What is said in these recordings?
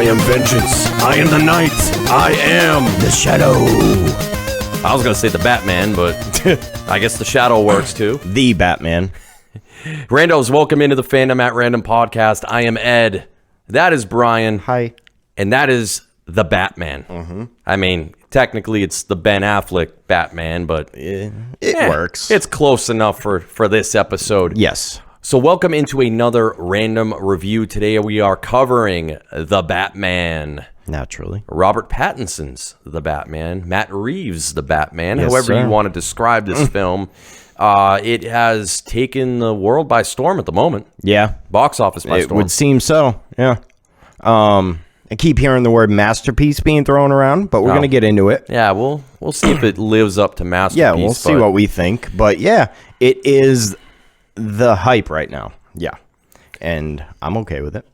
I am vengeance. I am the night. I am The Shadow. I was going to say the Batman, but I guess the Shadow works too. The Batman. Randos, welcome into the Fandom at Random podcast. I am Ed. That is Brian. Hi. And that is the Batman. Mm-hmm. I mean, technically it's the Ben Affleck Batman, but It works. It's close enough for this episode. Yes. So welcome into another random review. Today we are covering the Batman. Naturally. Robert Pattinson's The Batman. Matt Reeves' The Batman. Yes, However sir. you want to describe this film. It has taken the world by storm at the moment. Yeah. Box office by It storm. would seem so. Yeah. I keep hearing the word masterpiece being thrown around, but we're going to get into it. Yeah, we'll see if it lives up to Masterpiece. Yeah, we'll see what we think. But yeah, it is the hype right now. Yeah. And I'm okay with it.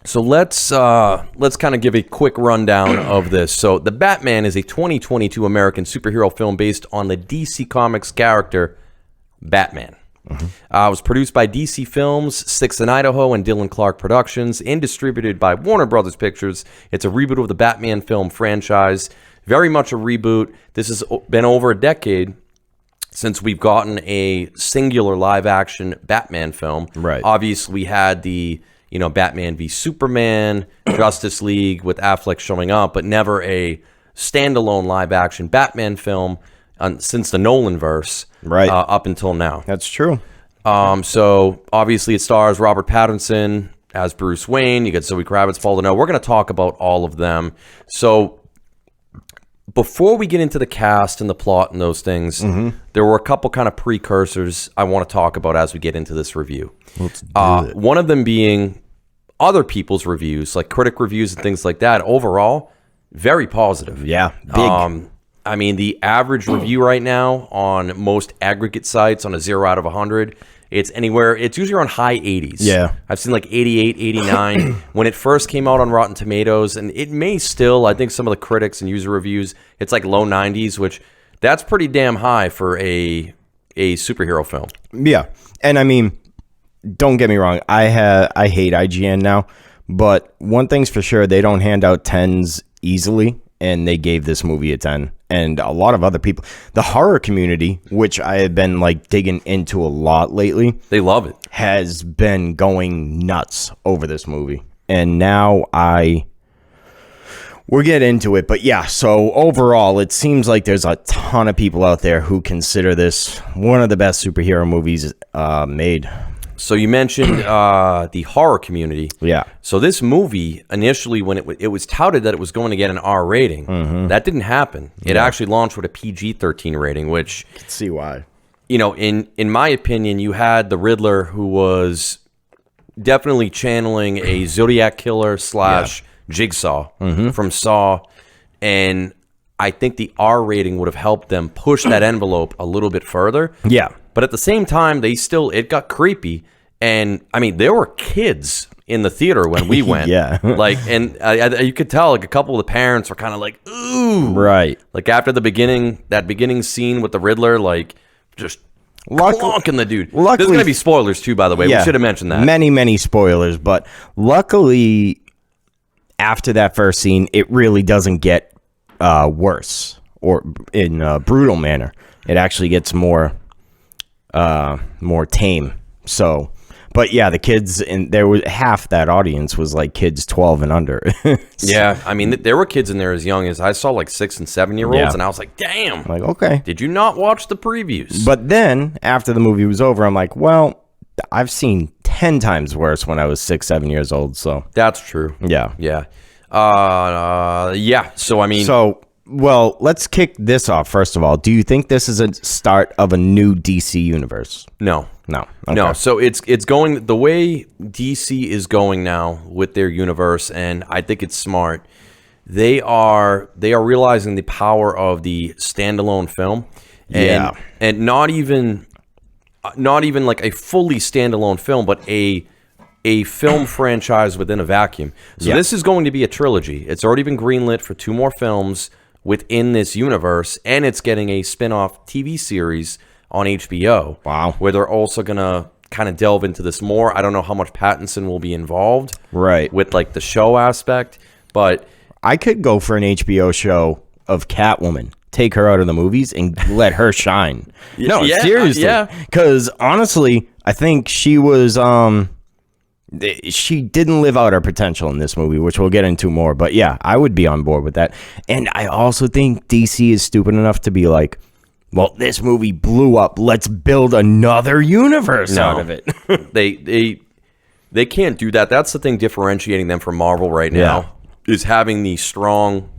So let's kind of give a quick rundown of this. So The Batman is a 2022 American superhero film based on the DC Comics character Batman. It was produced by DC Films, Sixth in Idaho, and Dylan Clark Productions, and distributed by Warner Brothers Pictures. It's a reboot of the Batman film franchise. Very much a reboot. This has been over a decade since we've gotten a singular live-action Batman film. Right. Obviously, we had the Batman v Superman, Justice League with Affleck showing up, but never a standalone live-action Batman film since the Nolanverse. Right. Up until now. That's true. So obviously it stars Robert Pattinson as Bruce Wayne. You get Zoe Kravitz, Paul Dano. We're going to talk about all of them. So before we get into the cast and the plot and those things, there were a couple kind of precursors I want to talk about as we get into this review. Let's do it. One of them being other people's reviews, like critic reviews and things like that. Overall, very positive. Yeah. Big. I mean, the average review right now on most aggregate sites on a 0 out of 100, it's usually around high 80s. Yeah. I've seen like 88, 89. When it first came out on Rotten Tomatoes, and it may still, I think some of the critics and user reviews, it's like low 90s, which that's pretty damn high for a superhero film. Yeah. And I mean, don't get me wrong. I hate IGN now, but one thing's for sure, they don't hand out 10s easily, and they gave this movie a 10. And a lot of other people, the horror community, which I have been like digging into a lot lately, They love it. has been going nuts over this movie. And now we'll get into it. But yeah, so overall, it seems like there's a ton of people out there who consider this one of the best superhero movies made. So you mentioned the horror community. Yeah. So this movie, initially, when it was touted that it was going to get an R rating, that didn't happen. It actually launched with a PG-13 rating, which, I can see why. in my opinion, you had the Riddler, who was definitely channeling a Zodiac killer / Jigsaw from Saw, and I think the R rating would have helped them push that envelope a little bit further. Yeah. But at the same time, it got creepy. And I mean, there were kids in the theater when we went. Yeah. You could tell, like, a couple of the parents were kind of like, ooh. Right. Like, after that beginning scene with the Riddler, like, just clonking the dude. Luckily, There's going to be spoilers, too, by the way. We should have mentioned that. Many, many spoilers. But luckily, after that first scene, it really doesn't get worse or in a brutal manner. It actually gets more tame. So, but yeah, the kids, and there was half that audience was like kids 12 and under. Yeah, I mean, there were kids in there as young as, I saw like 6 and 7 year olds, Yeah. and I was like, damn. Like, okay. Did you not watch the previews? But then after the movie was over, I'm like, well, I've seen 10 times worse when I was 6, 7 years old. So That's true. yeah. Yeah. So, I mean... Well, let's kick this off. First of all, do you think this is a start of a new DC universe? No. No. Okay. No, so it's going the way DC is going now with their universe, and I think it's smart. They are realizing the power of the standalone film, and not even like a fully standalone film, but a film franchise within a vacuum. So this is going to be a trilogy. It's already been greenlit for 2 more films within this universe, and it's getting a spin-off TV series on HBO. Wow. Where they're also going to kind of delve into this more. I don't know how much Pattinson will be involved, Right. with like the show aspect, but I could go for an HBO show of Catwoman. Take her out of the movies and let her shine. No, yeah, seriously. yeah. Because honestly, I think she was she didn't live out her potential in this movie, which we'll get into more. But yeah, I would be on board with that. And I also think DC is stupid enough to be like, well, this movie blew up. Let's build another universe out of it. they can't do that. That's the thing differentiating them from Marvel right now, is having the strong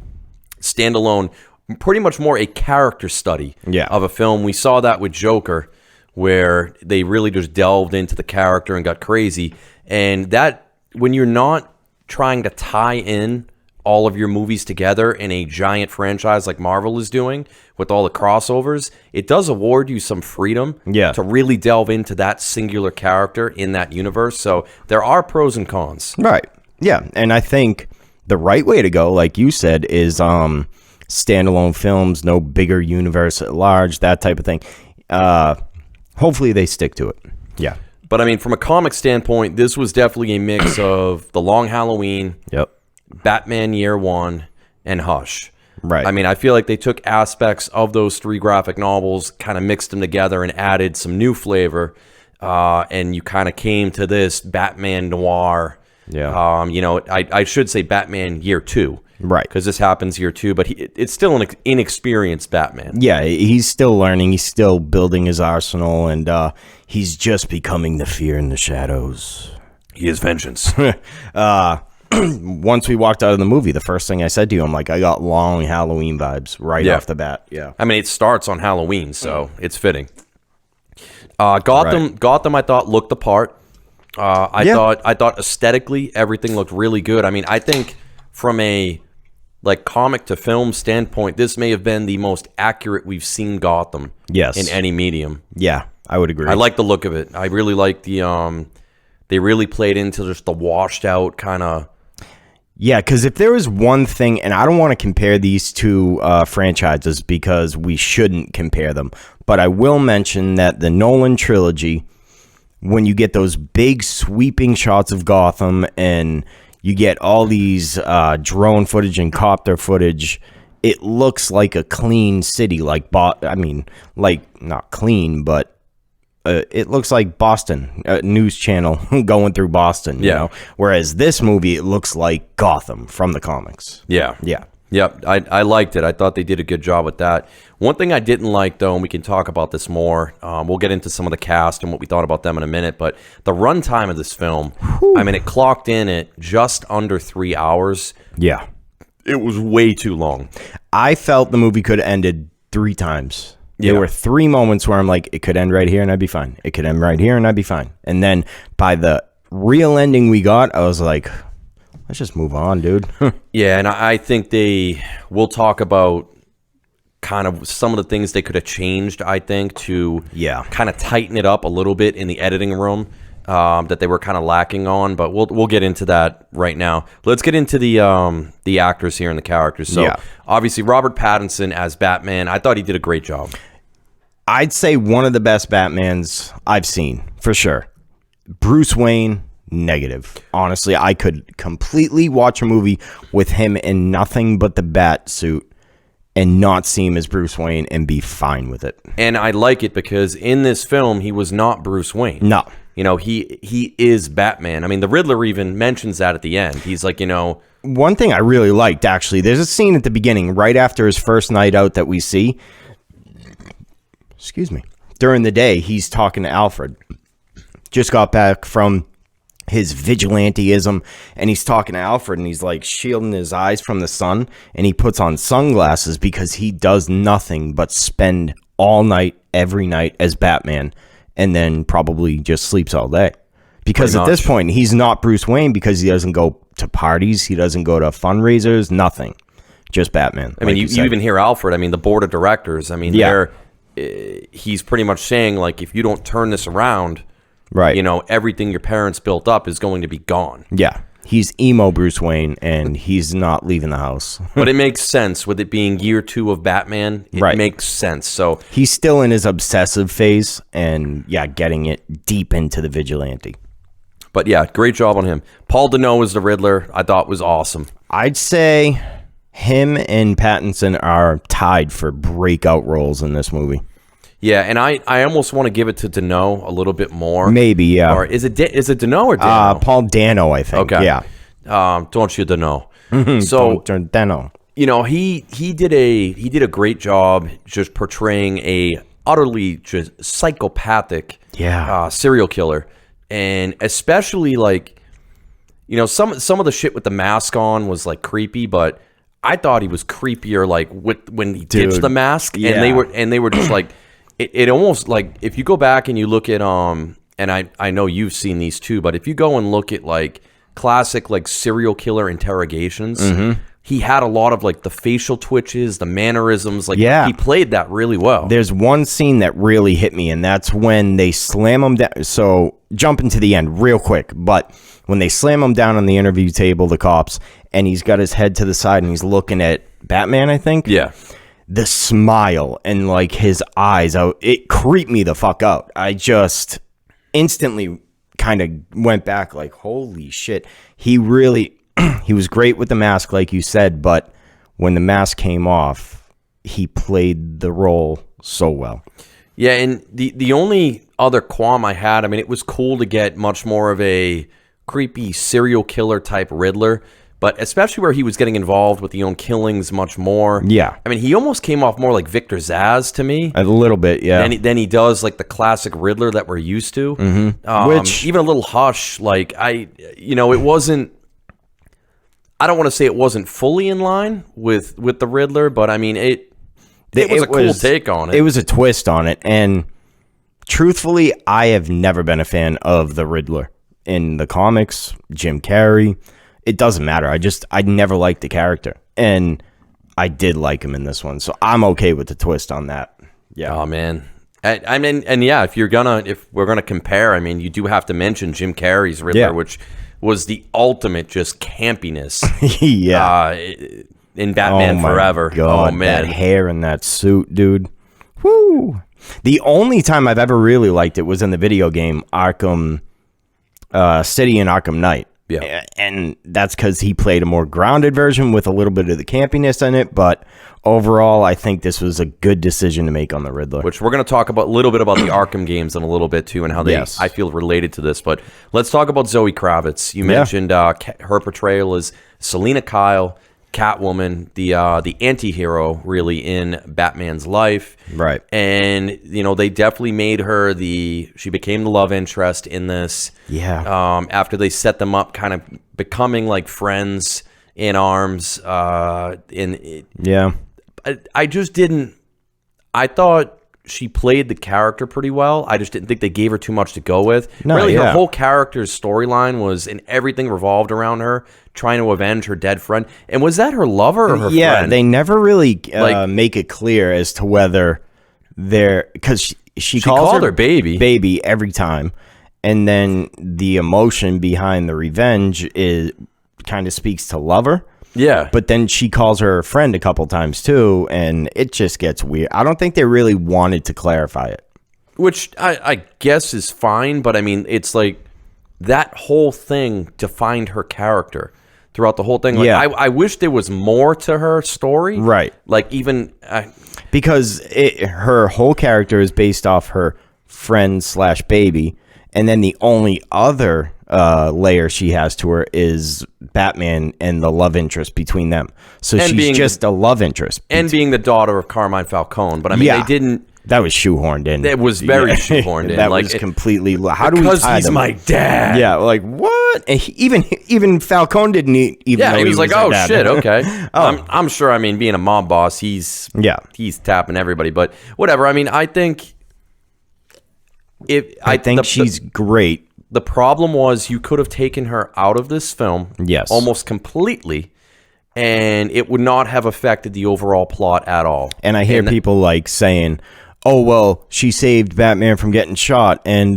standalone, pretty much more a character study of a film. We saw that with Joker, where they really just delved into the character and got crazy. And that, when you're not trying to tie in all of your movies together in a giant franchise like Marvel is doing with all the crossovers, it does award you some freedom to really delve into that singular character in that universe. So there are pros and cons. Right. Yeah. And I think the right way to go, like you said, is standalone films, no bigger universe at large, that type of thing. Hopefully they stick to it. Yeah. But I mean, from a comic standpoint, this was definitely a mix of The Long Halloween, Batman Year One, and Hush. Right. I mean, I feel like they took aspects of those three graphic novels, kind of mixed them together and added some new flavor. And you kind of came to this Batman noir. Yeah. I should say Batman Year Two. Right. Because this happens year two, but it's still an inexperienced Batman. Yeah, he's still learning. He's still building his arsenal, and he's just becoming the fear in the shadows. He is vengeance. Once we walked out of the movie, the first thing I said to you, I'm like, I got long Halloween vibes right off the bat. Yeah. I mean, it starts on Halloween, so it's fitting. Gotham, I thought looked the part. I thought aesthetically everything looked really good. I mean, I think from a comic to film standpoint, this may have been the most accurate we've seen Gotham in any medium. Yeah, I would agree. I like the look of it. I really like the they really played into just the washed out kind of. Yeah, because if there was one thing, and I don't want to compare these two franchises because we shouldn't compare them, but I will mention that the Nolan trilogy, when you get those big sweeping shots of Gotham and you get all these drone footage and copter footage, it looks like a clean city, not clean, but it looks like Boston, a news channel going through Boston, you know? Whereas this movie, it looks like Gotham from the comics. Yeah. Yeah. Yep, I liked it. I thought they did a good job with that. One thing I didn't like, though, and we can talk about this more, we'll get into some of the cast and what we thought about them in a minute, but the runtime of this film, I mean, it clocked in at just under 3 hours. Yeah. It was way too long. I felt the movie could have ended 3 times. There were 3 moments where I'm like, it could end right here and I'd be fine. It could end right here and I'd be fine. And then by the real ending we got, I was like, let's just move on, dude. Yeah, and I think we'll talk about kind of some of the things they could have changed, I think, to kind of tighten it up a little bit in the editing room that they were kind of lacking on. But we'll get into that right now. Let's get into the actors here and the characters. So obviously Robert Pattinson as Batman, I thought he did a great job. I'd say one of the best Batmans I've seen, for sure. Bruce Wayne, negative. Honestly, I could completely watch a movie with him in nothing but the bat suit and not see him as Bruce Wayne and be fine with it. And I like it because in this film, he was not Bruce Wayne. No. You know, he is Batman. I mean, the Riddler even mentions that at the end. He's like, One thing I really liked, actually, there's a scene at the beginning, right after his first night out that we see. Excuse me. During the day, he's talking to Alfred. Just got back from his vigilanteism, and he's talking to Alfred, and he's like shielding his eyes from the sun, and he puts on sunglasses because he does nothing but spend all night, every night as Batman, and then probably just sleeps all day. Because at this point, he's not Bruce Wayne because he doesn't go to parties, he doesn't go to fundraisers, nothing. Just Batman. I mean, you even hear Alfred, I mean, the board of directors, I mean, he's pretty much saying, like, if you don't turn this around, right, everything your parents built up is going to be gone. Yeah. He's emo Bruce Wayne, and he's not leaving the house. But it makes sense with it being year 2 of Batman. It makes sense. So he's still in his obsessive phase, and getting it deep into the vigilante. But yeah, great job on him. Paul Dano as the Riddler, I thought was awesome. I'd say him and Pattinson are tied for breakout roles in this movie. Yeah, and I almost want to give it to Dano a little bit more. Maybe, yeah. Or is it Dano or Dano? Paul Dano, I think. Okay. Yeah. Don't you Dano? So Dano. You know, he did a great job just portraying a utterly just psychopathic serial killer, and especially like, you know, some of the shit with the mask on was like creepy, but I thought he was creepier like when he ditched the mask, and they were just like. It almost like if you go back and you look at and I know you've seen these too, but if you go and look at like classic like serial killer interrogations, he had a lot of like the facial twitches, the mannerisms, like he played that really well. There's one scene that really hit me, and that's when they slam him down. So jump into the end real quick, but when they slam him down on the interview table, the cops, and he's got his head to the side and he's looking at Batman, I think. Yeah. The smile and like his eyes, it creeped me the fuck out. I just instantly kind of went back like, holy shit. He was great with the mask, like you said, but when the mask came off, he played the role so well. Yeah, and the only other qualm I had, I mean, it was cool to get much more of a creepy serial killer type Riddler, but especially where he was getting involved with the own killings much more. Yeah. I mean, he almost came off more like Victor Zsasz to me. A little bit, yeah. Then he does like the classic Riddler that we're used to. Which even a little Hush, like it wasn't. I don't want to say it wasn't fully in line with the Riddler, but I mean it was a cool take on it. It was a twist on it, and truthfully, I have never been a fan of the Riddler in the comics. Jim Carrey. It doesn't matter. I never liked the character, and I did like him in this one, so I'm okay with the twist on that. Yeah. Oh man, I mean, and yeah, if we're gonna compare, I mean, you do have to mention Jim Carrey's Riddler, which was the ultimate just campiness. In Batman Forever. God, oh man, that hair and that suit, dude. Woo. The only time I've ever really liked it was in the video game Arkham City and Arkham Knight. Yeah. And that's because he played a more grounded version with a little bit of the campiness in it. But overall, I think this was a good decision to make on the Riddler. Which we're going to talk about a little bit about the Arkham games in a little bit too, and how they, I feel, related to this. But let's talk about Zoe Kravitz. You mentioned her portrayal as Selena Kyle, Catwoman, the anti-hero really in Batman's life. Right. And, you know, they definitely made her she became the love interest in this. Yeah. After they set them up kind of becoming like friends in arms. I just didn't, I thought she played the character pretty well. I just didn't think they gave her too much to go with. No, really, her whole character's storyline was, and everything revolved around her trying to avenge her dead friend. And was that her lover or her friend? Yeah, they never really make it clear as to whether they're, because she called her baby every time, and then the emotion behind the revenge is kind of speaks to lover. Yeah. But then she calls her friend a couple times too, and it just gets weird. I don't think they really wanted to clarify it. Which I guess is fine, but I mean, it's like that whole thing defined her character throughout the whole thing. Like, I wish there was more to her story. Right. Like even... because her whole character is based off her friend/baby, and then the only other layer she has to her is Batman and the love interest between them. So she's just a love interest. And being the daughter of Carmine Falcone. But I mean, they didn't... That was shoehorned in. It was very shoehorned in. That was completely... How do we because he's my dad. Yeah, like, what? And even Falcone didn't even know he was like, oh, shit, okay. Oh. I'm sure, I mean, being a mob boss, he's tapping everybody. But whatever. I mean, I think... I think she's great. The problem was you could have taken her out of this film almost completely, and it would not have affected the overall plot at all. And I hear people like saying, oh, well, she saved Batman from getting shot, and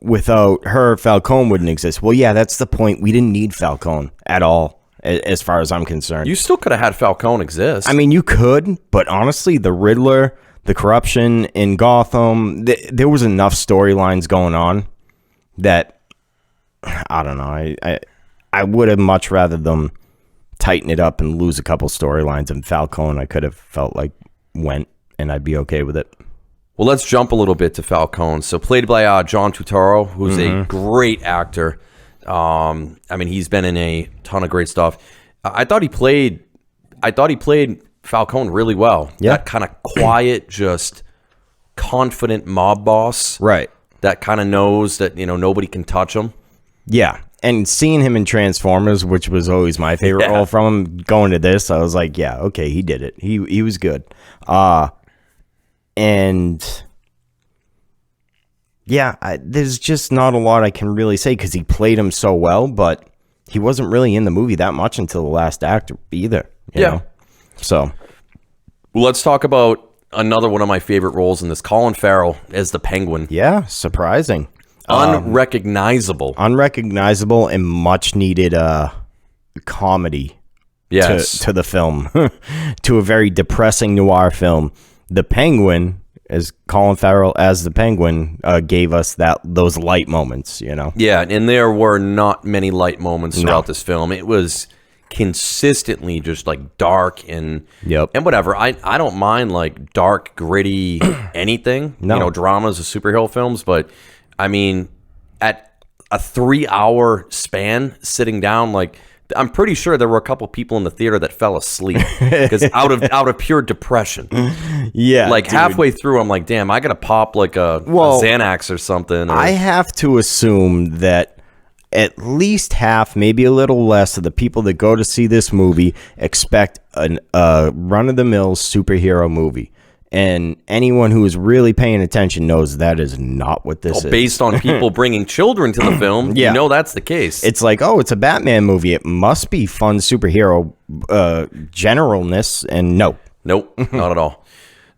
without her, Falcone wouldn't exist. Well, yeah, that's the point. We didn't need Falcone at all, as far as I'm concerned. You still could have had Falcone exist. I mean, you could, but honestly, the Riddler, the corruption in Gotham, there was enough storylines going on that, I don't know, I would have much rather them tighten it up and lose a couple storylines, and Falcone I could have felt like went, and I'd be okay with it. Well, let's jump a little bit to Falcone. So played by John Turturro, who's a great actor. I mean, he's been in a ton of great stuff. I thought he played Falcone really well. Yeah. That kind of quiet, just confident mob boss. Right. That kind of knows that, nobody can touch him. Yeah. And seeing him in Transformers, which was always my favorite role from him, going to this, I was like, yeah, okay, he did it. He was good. And yeah, there's just not a lot I can really say because he played him so well, but he wasn't really in the movie that much until the last act either. You know? So, well, let's talk about another one of my favorite roles in this, Colin Farrell as the Penguin. Yeah, surprising. Unrecognizable. Unrecognizable and much needed comedy to the film, to a very depressing noir film. The Penguin, as Colin Farrell as the Penguin, gave us those light moments, Yeah, and there were not many light moments throughout this film. It was consistently just like dark and whatever. I don't mind like dark, gritty anything. Dramas or superhero films, but I mean, at a 3-hour span, sitting down, like I'm pretty sure there were a couple people in the theater that fell asleep because out of pure depression. Yeah, like halfway through, I'm like, damn, I gotta pop like a Xanax or something. I have to assume that at least half, maybe a little less, of the people that go to see this movie expect a run-of-the-mill superhero movie. And anyone who is really paying attention knows that is not what this is. Based on people bringing children to the film, that's the case. It's like, oh, it's a Batman movie. It must be fun superhero generalness, and nope, not at all.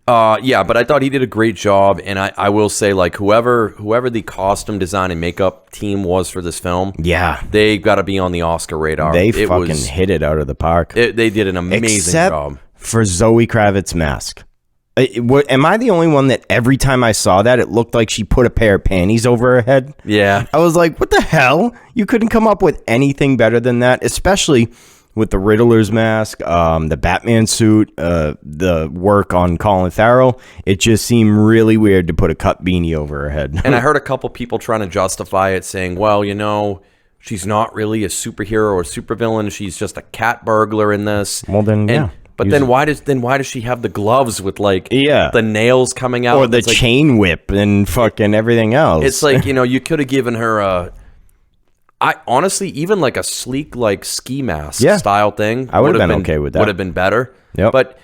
But I thought he did a great job, and I will say, like, whoever the costume design and makeup team was for this film, they got to be on the Oscar radar. They hit it out of the park. They did an amazing job. For Zoe Kravitz's mask. Am I the only one that every time I saw that, it looked like she put a pair of panties over her head? Yeah. I was like, what the hell? You couldn't come up with anything better than that, especially with the Riddler's mask, the Batman suit, the work on Colin Farrell. It just seemed really weird to put a cut beanie over her head. And I heard a couple people trying to justify it, saying, well, she's not really a superhero or supervillain. She's just a cat burglar in this. Well, then, But then why does she have the gloves with the nails coming out, or the chain whip and fucking everything else? It's like, you could have given her I honestly, even like a sleek like ski mask style thing, I would have been okay with that. Would have been better. Yep. But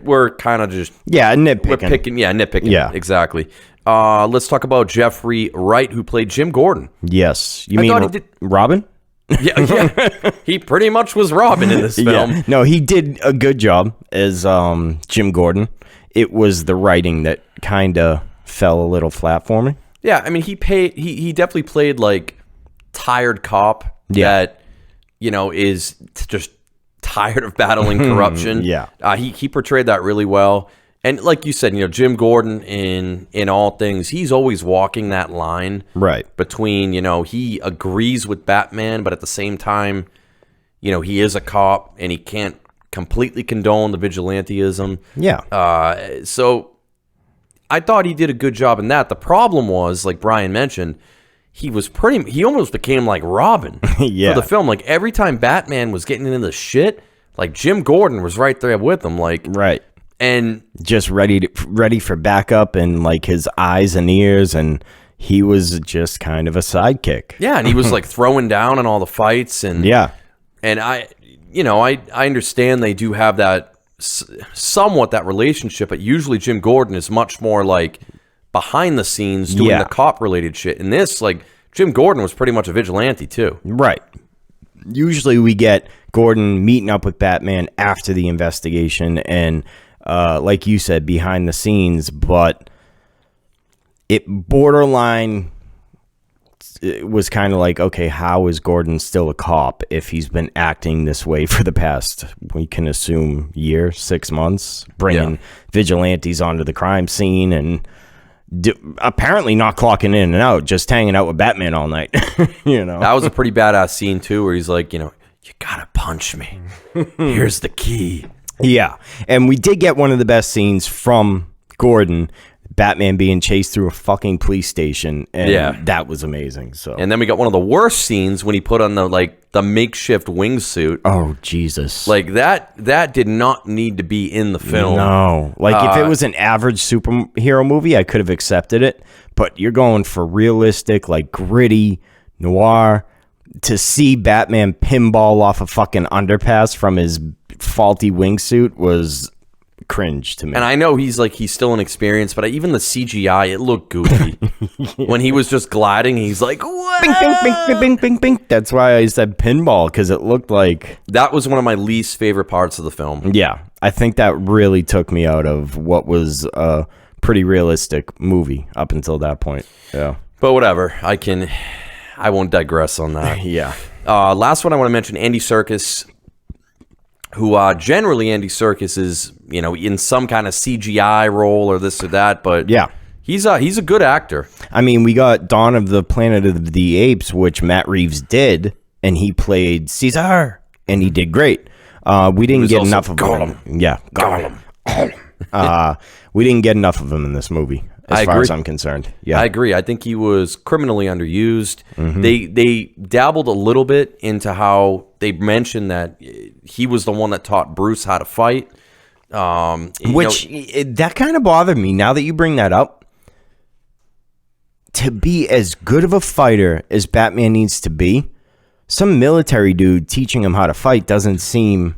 we're kind of just nitpicking. Nitpicking. Yeah, exactly. Let's talk about Jeffrey Wright, who played Jim Gordon. Yes, you mean Robin? Yeah. He pretty much was Robin in this film. Yeah. No, he did a good job as Jim Gordon. It was the writing that kind of fell a little flat for me. Yeah, I mean, he definitely played like tired cop that is just tired of battling corruption. He portrayed that really well. And like you said, Jim Gordon in all things, he's always walking that line between, he agrees with Batman, but at the same time, he is a cop and he can't completely condone the vigilantism. Yeah. So I thought he did a good job in that. The problem was, like Brian mentioned, he almost became like Robin for the film. Like every time Batman was getting into the shit, like Jim Gordon was right there with him. Like, and just ready for backup and like his eyes and ears, and he was just kind of a sidekick. Yeah, and he was like throwing down in all the fights, and and I understand they do have that somewhat that relationship, but usually Jim Gordon is much more like behind the scenes doing the cop related shit. In this, like Jim Gordon was pretty much a vigilante too. Right. Usually we get Gordon meeting up with Batman after the investigation and like you said, behind the scenes, but it borderline was kind of like, okay, how is Gordon still a cop if he's been acting this way for the past, we can assume, 6 months, bringing vigilantes onto the crime scene and apparently not clocking in and out, just hanging out with Batman all night. That was a pretty badass scene too, where he's like, you gotta punch me. Here's the key. Yeah, and we did get one of the best scenes from Gordon, Batman being chased through a fucking police station, and that was amazing. So, and then we got one of the worst scenes when he put on the makeshift wingsuit. Oh Jesus! Like that did not need to be in the film. No, like if it was an average superhero movie, I could have accepted it. But you're going for realistic, like gritty noir. To see Batman pinball off a fucking underpass from his faulty wingsuit was cringe to me. And I know he's still inexperienced, but even the CGI, it looked goofy. When he was just gliding, he's like, what? Bing, bing, bing, bing, bing, bing, bing. That's why I said pinball, because it looked like... That was one of my least favorite parts of the film. Yeah, I think that really took me out of what was a pretty realistic movie up until that point. Yeah. But whatever, I won't digress on that. Yeah. Last one I want to mention, Andy Serkis, who generally Andy Serkis is, in some kind of CGI role or this or that, but yeah, he's a good actor. I mean, we got Dawn of the Planet of the Apes, which Matt Reeves did, and he played Caesar, and he did great. We didn't get enough of him. Yeah, Gollum. We didn't get enough of him in this movie. As far as I'm concerned. Yeah, I agree. I think he was criminally underused. Mm-hmm. They dabbled a little bit into how they mentioned that he was the one that taught Bruce how to fight. That kind of bothered me now that you bring that up. To be as good of a fighter as Batman needs to be, some military dude teaching him how to fight doesn't seem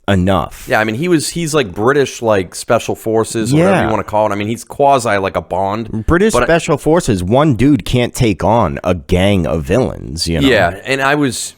enough. Yeah, I mean, he's like British, like special forces, or whatever you want to call it. I mean, he's quasi like a Bond. British special forces, one dude can't take on a gang of villains, Yeah, and I was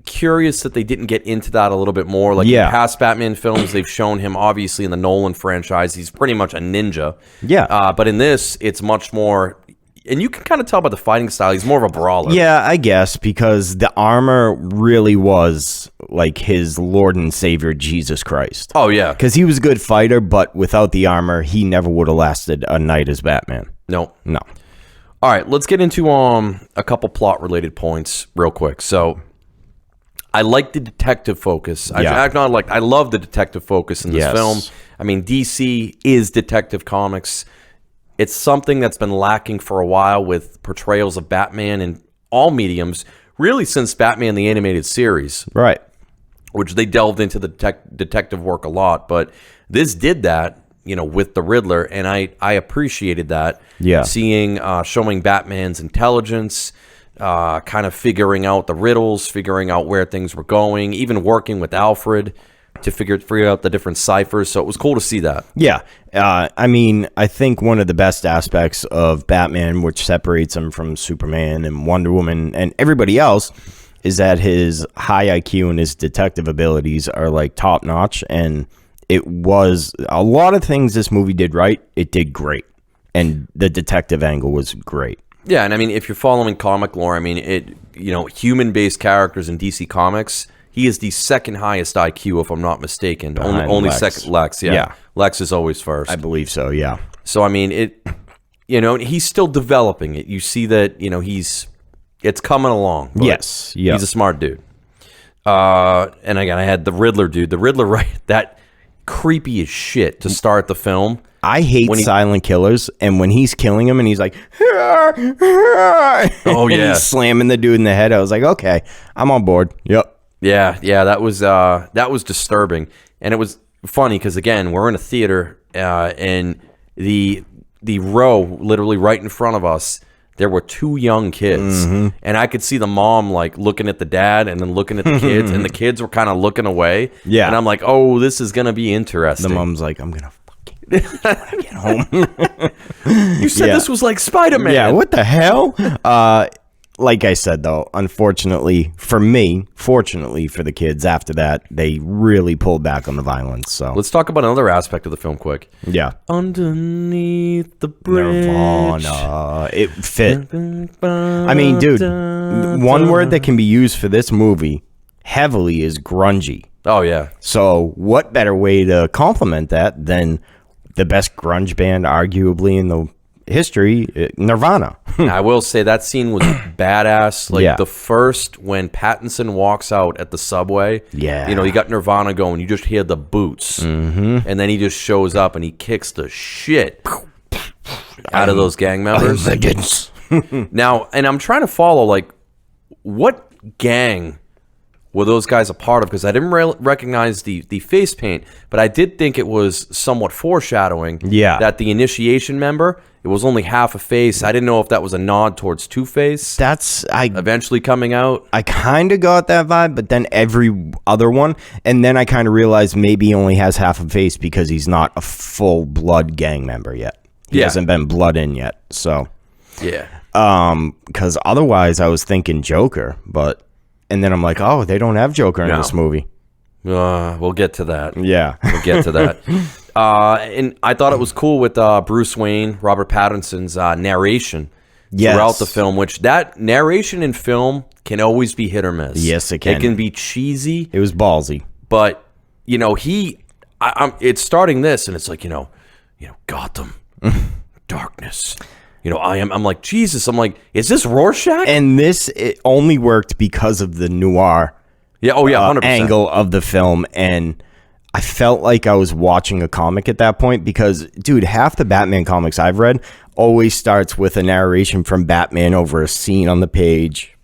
curious that they didn't get into that a little bit more. Like in past Batman films, they've shown him, obviously, in the Nolan franchise, he's pretty much a ninja. Yeah. But in this, it's much more... And you can kind of tell by the fighting style, he's more of a brawler. Yeah, I guess, because the armor really was like his Lord and Savior, Jesus Christ. Oh, yeah. Because he was a good fighter, but without the armor, he never would have lasted a night as Batman. No. All right, let's get into a couple plot-related points real quick. So, I like the detective focus. I love the detective focus in this film. I mean, DC is Detective Comics. It's something that's been lacking for a while with portrayals of Batman in all mediums, really since Batman the Animated Series. Right. Which they delved into the detective work a lot. But this did that, with the Riddler, and I appreciated that. Yeah. Showing Batman's intelligence, kind of figuring out the riddles, figuring out where things were going, even working with Alfred to figure out the different ciphers. So it was cool to see that. Yeah. I mean, I think one of the best aspects of Batman, which separates him from Superman and Wonder Woman and everybody else, is that his high IQ and his detective abilities are like top notch. And it was a lot of things this movie did right. It did great. And the detective angle was great. Yeah. And I mean, if you're following comic lore, I mean, human-based characters in DC Comics, he is the second highest IQ, if I'm not mistaken. Only Lex. Second Lex, yeah. Lex is always first. I believe so, yeah. So, I mean, he's still developing it. You see that, it's coming along. Yes, yeah. He's a smart dude. And again, I had the Riddler dude. The Riddler, right, that creepy as shit to start the film. I hate silent killers, and when he's killing him and he's like, oh, yeah. He's slamming the dude in the head, I was like, okay, I'm on board. Yep. Yeah, that was disturbing, and it was funny because again, we're in a theater, and the row literally right in front of us, there were two young kids, and I could see the mom like looking at the dad and then looking at the kids, and the kids were kind of looking away. Yeah, and I'm like, oh, this is gonna be interesting. The mom's like, I'm gonna fucking when I get home. You said this was like Spider-Man. Yeah, what the hell? like I said, though, unfortunately for me, fortunately for the kids, after that, they really pulled back on the violence. So Let's talk about another aspect of the film quick. yeah. Underneath the bridge. Nirvana. It fit. I mean, dude, one word that can be used for this movie heavily is grungy. Oh, yeah. So what better way to compliment that than the best grunge band, arguably, in the history, Nirvana. I will say that scene was badass. Like Yeah. the first, when Pattinson walks out at the subway, Yeah. you know, you got Nirvana going, you just hear the boots, and then he just shows up and he kicks the shit out of those gang members. Now, and I'm trying to follow, like, what gang were those guys a part of? Because I didn't recognize the face paint, but I did think it was somewhat foreshadowing that the initiation member, it was only half a face. I didn't know if that was a nod towards Two-Face. That's Eventually coming out. I kind of got that vibe, but then every other one, and then I kind of realized maybe he only has half a face because he's not a full blood gang member yet. He hasn't been blood in yet. So yeah, because otherwise I was thinking Joker, and then I'm like, oh, they don't have Joker in this movie. We'll get to that. Yeah, We'll get to that. And I thought it was cool with Bruce Wayne, Robert Pattinson's narration throughout the film, which that narration in film can always be hit or miss. Yes, it can. It can be cheesy. It was ballsy. But, you know, it's starting this, and it's like, you know, Gotham, darkness. You know, I'm like, Jesus. I'm like, is this Rorschach? And it only worked because of the noir 100%. angle of the film. And I felt like I was watching a comic at that point because, dude, half the Batman comics I've read always starts with a narration from Batman over a scene on the page.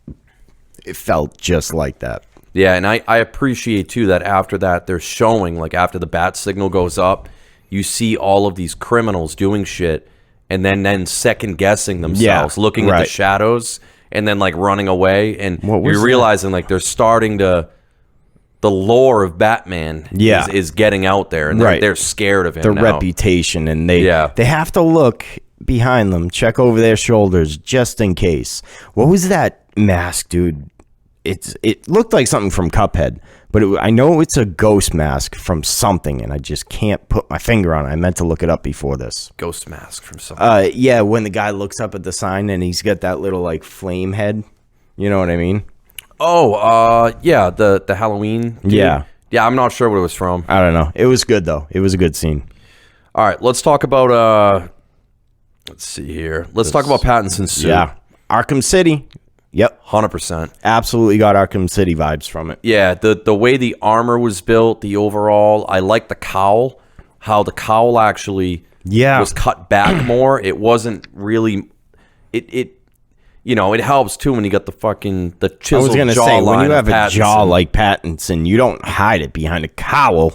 It felt just like that. Yeah, and I appreciate, too, that after that, they're showing, like, after the bat signal goes up, you see all of these criminals doing shit and then second-guessing themselves, looking at the shadows and then, like, running away. And you're realizing, like, they're starting to... The lore of Batman is getting out there, and they're scared of him. Their reputation, and they have to look behind them, check over their shoulders just in case. What was that mask, dude? It looked like something from Cuphead, but I know it's a ghost mask from something, and I just can't put my finger on it. I meant to look it up before this. Ghost mask from something. Yeah, when the guy looks up at the sign and he's got that little like flame head. You know what I mean? Oh, yeah, the Halloween dude. Yeah, I'm not sure what it was from. I don't know. It was good, though. It was a good scene. All right, let's talk about, let's see here. Let's talk about Pattinson's suit. Yeah. Arkham City. Yep. 100%. Absolutely got Arkham City vibes from it. Yeah, the way the armor was built, the overall, I like the cowl, how the cowl actually was cut back more. It wasn't really, you know, it helps too when you got the chiseled jawline. I was going to say, when you have a jaw like Pattinson, you don't hide it behind a cowl.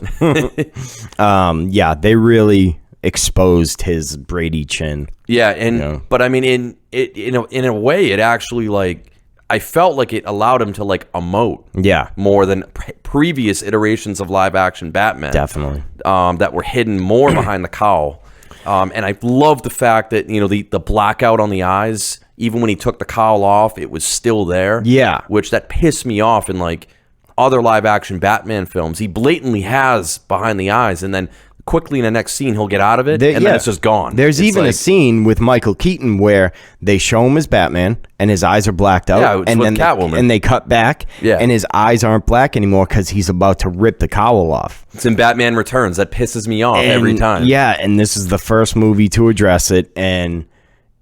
They really exposed his Brady chin. Yeah, but I mean, in a way, it actually like I felt like it allowed him to like emote. Yeah, more than previous iterations of live action Batman. Definitely, that were hidden more behind the cowl. And I love the fact that the blackout on the eyes. Even when he took the cowl off, it was still there. Yeah. Which that pissed me off in like other live action Batman films. He blatantly has behind the eyes, and then quickly in the next scene he'll get out of it, and then it's just gone. There's even a scene with Michael Keaton where they show him as Batman and his eyes are blacked out. Yeah, it's and with Catwoman. And they cut back, and his eyes aren't black anymore because he's about to rip the cowl off. It's in Batman Returns. That pisses me off every time. Yeah, and this is the first movie to address it, and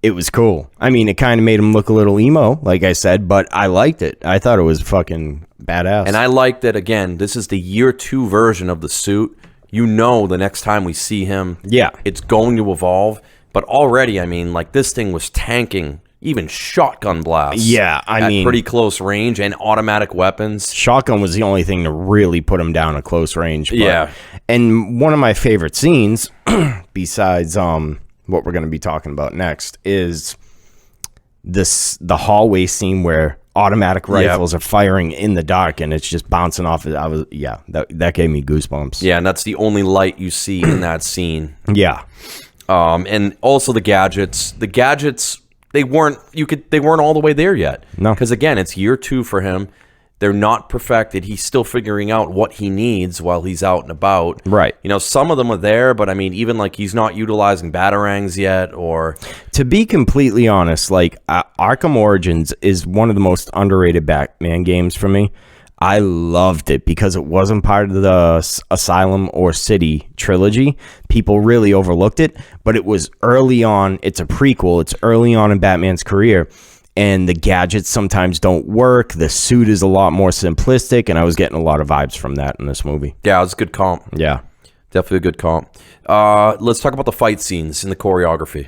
it was cool. I mean, it kind of made him look a little emo, like I said, but I liked it. I thought it was fucking badass. And I liked that, again, this is the year 2 version of the suit. The next time we see him, it's going to evolve. But already, I mean, like, this thing was tanking even shotgun blasts. Yeah, I mean, pretty close range and automatic weapons. Shotgun was the only thing to really put him down at close range. But, and one of my favorite scenes, besides what we're going to be talking about next, is the hallway scene where automatic rifles are firing in the dark and it's just bouncing off. That gave me goosebumps. Yeah, and that's the only light you see in that scene. Yeah. And also the gadgets. The gadgets they weren't all the way there yet. No. Because again, it's year 2 for him. They're not perfected. He's still figuring out what he needs while he's out and about. Right. Some of them are there, but I mean, even like he's not utilizing batarangs yet. Or to be completely honest, like Arkham Origins is one of the most underrated Batman games for me. I loved it because it wasn't part of the Asylum or City trilogy. People really overlooked it, but it was early on. It's a prequel. It's early on in Batman's career, and the gadgets sometimes don't work. The suit is a lot more simplistic, and I was getting a lot of vibes from that in this movie. Yeah, it was a good comp. Yeah. Definitely a good comp. Let's talk about the fight scenes and the choreography.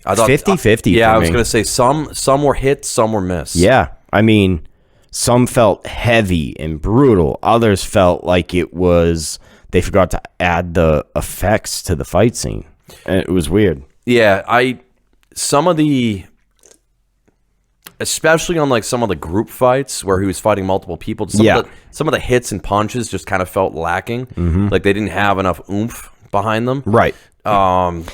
I thought 50-50 Yeah, for I was me. going to say some were hits, some were missed. Yeah. I mean, some felt heavy and brutal. Others felt like they forgot to add the effects to the fight scene. And it was weird. Yeah, some of the, especially on like some of the group fights where he was fighting multiple people, some of the hits and punches just kind of felt lacking. Mm-hmm. Like they didn't have enough oomph behind them. Right. And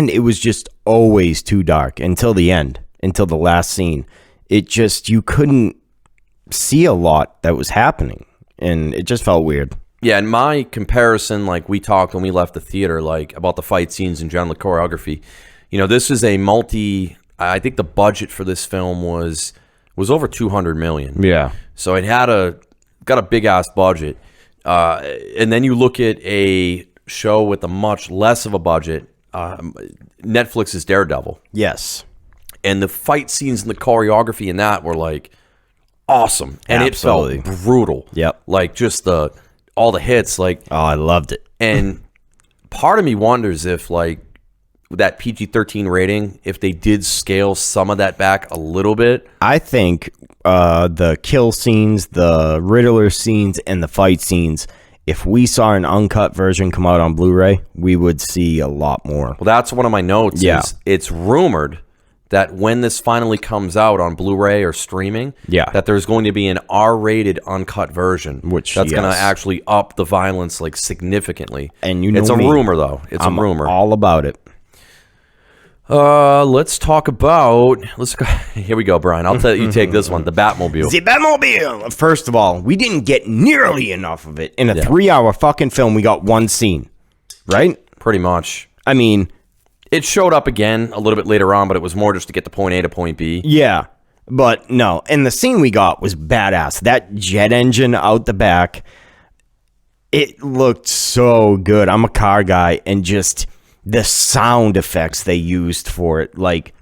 it was just always too dark until the end, until the last scene. You couldn't see a lot that was happening, and it just felt weird. Yeah, and my comparison, like we talked when we left the theater, like about the fight scenes and general choreography. This is I think the budget for this film was over $200 million. Yeah. So it got a big ass budget. And then you look at a show with a much less of a budget, Netflix's Daredevil. Yes. And the fight scenes and the choreography in that were like awesome. And Absolutely. It felt brutal. Yep. Like just all the hits. Like, oh, I loved it. And part of me wonders if like that PG-13 rating, if they did scale some of that back a little bit. I think the kill scenes, the Riddler scenes, and the fight scenes, if we saw an uncut version come out on Blu-ray, we would see a lot more. Well, that's one of my notes. Yeah. It's rumored that when this finally comes out on Blu-ray or streaming, that there's going to be an R-rated uncut version, that's going to actually up the violence like significantly. And it's a rumor, though. It's a rumor. All about it. Let's talk about. Here we go, Brian. I'll tell you take this one. The Batmobile. The Batmobile. First of all, we didn't get nearly enough of it in a 3-hour fucking film. We got one scene, right? Pretty much. I mean, it showed up again a little bit later on, but it was more just to get to point A to point B. Yeah, but no. And the scene we got was badass. That jet engine out the back, it looked so good. I'm a car guy, and just the sound effects they used for it, like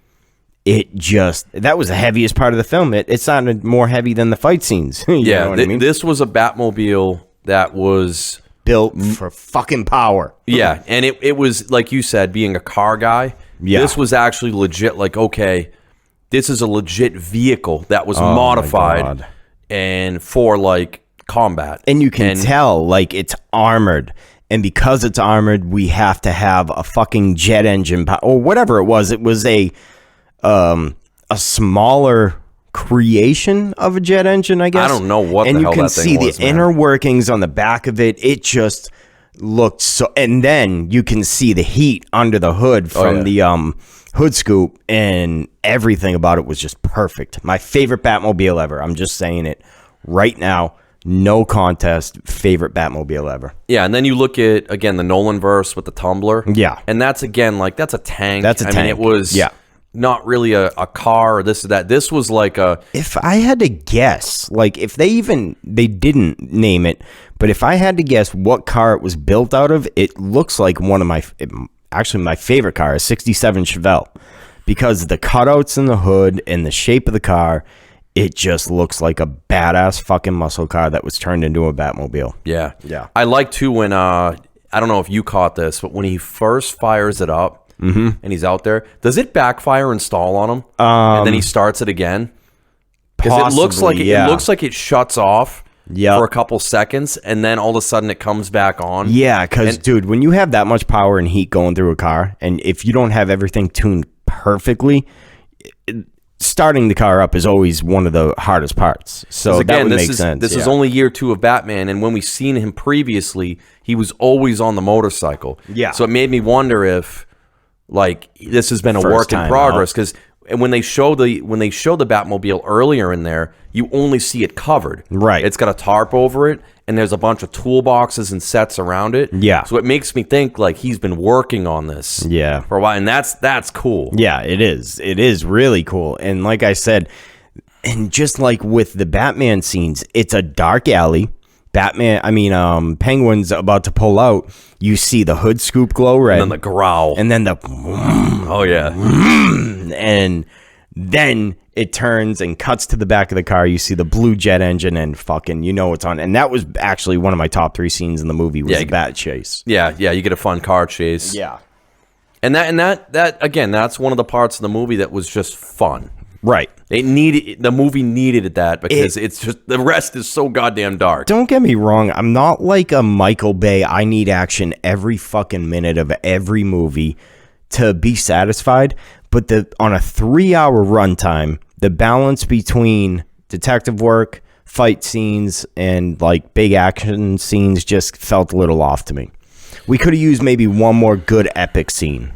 that was the heaviest part of the film. It sounded more heavy than the fight scenes. You know what I mean? This was a Batmobile that was built for fucking power. Yeah, and it was, like you said, being a car guy, this was actually legit. Like, okay, this is a legit vehicle that was modified and for like combat. And you can tell, like, it's armored. And because it's armored, we have to have a fucking jet engine or whatever it was. It was a smaller creation of a jet engine, I guess. I don't know what the hell that thing was. And you can see the inner workings on the back of it. It just looked so. And then you can see the heat under the hood from the hood scoop, and everything about it was just perfect. My favorite Batmobile ever. I'm just saying it right now. No contest, favorite Batmobile ever. Yeah, and then you look at, again, the Nolan verse with the tumbler. Yeah. And that's, again, like, that's a tank. That's a tank. I mean, it was not really a car or this or that. This was like a... If I had to guess, like, if they didn't name it, but if I had to guess what car it was built out of, it looks like one of my favorite car, a 67 Chevelle. Because the cutouts in the hood and the shape of the car... It just looks like a badass fucking muscle car that was turned into a Batmobile. Yeah. Yeah. I like, too, when, I don't know if you caught this, but when he first fires it up and he's out there, does it backfire and stall on him? And then he starts it again? Because it looks like it shuts off for a couple seconds, and then all of a sudden it comes back on. Yeah, because, dude, when you have that much power and heat going through a car, and if you don't have everything tuned perfectly... starting the car up is always one of the hardest parts. So that would make sense. This is only year 2 of Batman, and when we've seen him previously, he was always on the motorcycle. Yeah. So it made me wonder if like this has been a work in progress, because when they show the Batmobile earlier in there, you only see it covered. Right. It's got a tarp over it, and there's a bunch of toolboxes and sets around it. Yeah. So it makes me think like he's been working on this for a while, and that's cool. Yeah, it is. It is really cool. And like I said, and just like with the Batman scenes, it's a dark alley. Penguin's about to pull out. You see the hood scoop glow red. And then the growl. And then the... Oh, yeah. And then it turns and cuts to the back of the car. You see the blue jet engine and fucking, you know it's on. And that was actually one of my top 3 scenes in the movie was the bat chase. Yeah, you get a fun car chase. Yeah. And that again, that's one of the parts of the movie that was just fun. Right. The movie needed that because it's just the rest is so goddamn dark. Don't get me wrong. I'm not like a Michael Bay. I need action every fucking minute of every movie to be satisfied. But on a 3-hour runtime, the balance between detective work, fight scenes, and like big action scenes just felt a little off to me. We could have used maybe one more good epic scene.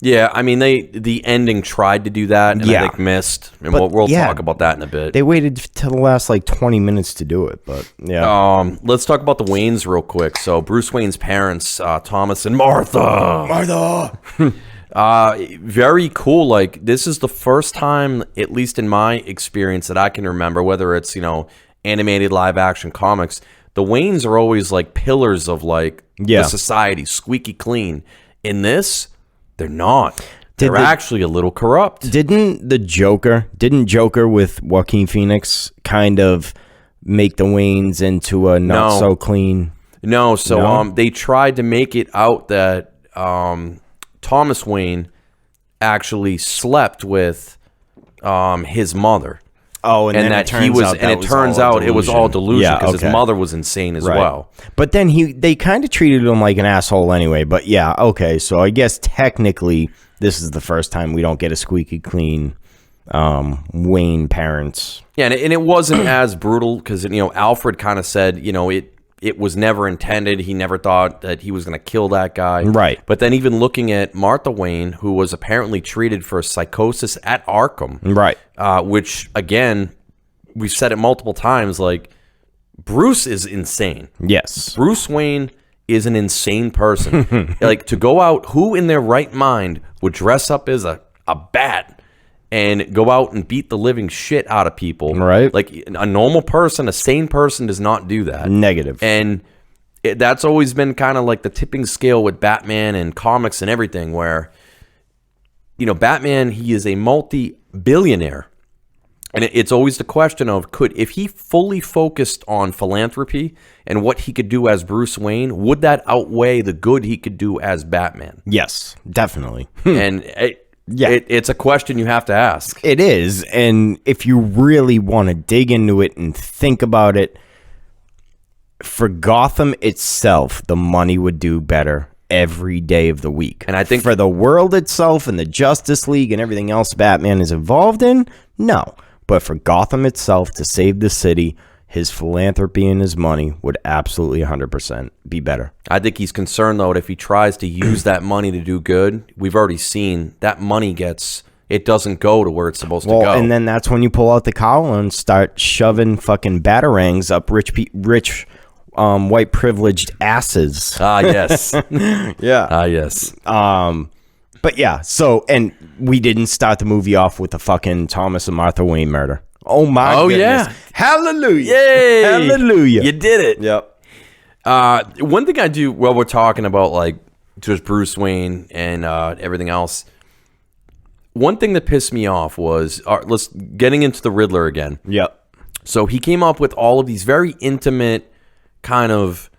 Yeah, I mean, the ending tried to do that, and I think missed, and we'll talk about that in a bit. They waited till the last like 20 minutes to do it, but yeah. Let's talk about the Waynes real quick. So Bruce Wayne's parents, Thomas and Martha. Very cool. Like, this is the first time, at least in my experience, that I can remember, whether it's, animated live action comics, the Waynes are always like pillars of like the society, squeaky clean. In this, they're not. They're actually a little corrupt. Didn't Joker with Joaquin Phoenix kind of make the Waynes into a not so clean? No, they tried to make it out that Thomas Wayne actually slept with his mother. Oh, and then it turns out it was all delusion because his mother was insane as well. But then they kind of treated him like an asshole anyway. But yeah, okay. So I guess technically this is the first time we don't get a squeaky clean Wayne parents. Yeah, and it wasn't as brutal because Alfred kind of said it was never intended. He never thought that he was going to kill that guy. Right. But then even looking at Martha Wayne, who was apparently treated for psychosis at Arkham. Right. Which, again, we've said it multiple times, like, Bruce is insane. Yes. Bruce Wayne is an insane person. Like, to go out, who in their right mind would dress up as a bat and go out and beat the living shit out of people? Right. Like, a normal person, a sane person does not do that. Negative. And that's always been kind of like the tipping scale with Batman and comics and everything, where, Batman, he is a multi-billionaire. And it's always the question of, if he fully focused on philanthropy and what he could do as Bruce Wayne, would that outweigh the good he could do as Batman? Yes, definitely. And it's a question you have to ask. It is. And if you really want to dig into it and think about it, for Gotham itself, the money would do better every day of the week. And I think for the world itself and the Justice League and everything else Batman is involved in, no. But for Gotham itself to save the city, his philanthropy and his money would absolutely 100% be better. I think he's concerned, though, that if he tries to use that money to do good, we've already seen that money it doesn't go to where it's supposed to go. And then that's when you pull out the cowl and start shoving fucking batarangs up rich white privileged asses. Ah, yes. Yeah. Ah, yes. But yeah, and we didn't start the movie off with the fucking Thomas and Martha Wayne murder. Oh my goodness. Yeah. Hallelujah. Yay. Hallelujah. You did it. Yep. One thing I do while we're talking about like just Bruce Wayne and everything else, one thing that pissed me off was getting into the Riddler again. Yep. So he came up with all of these very intimate kind of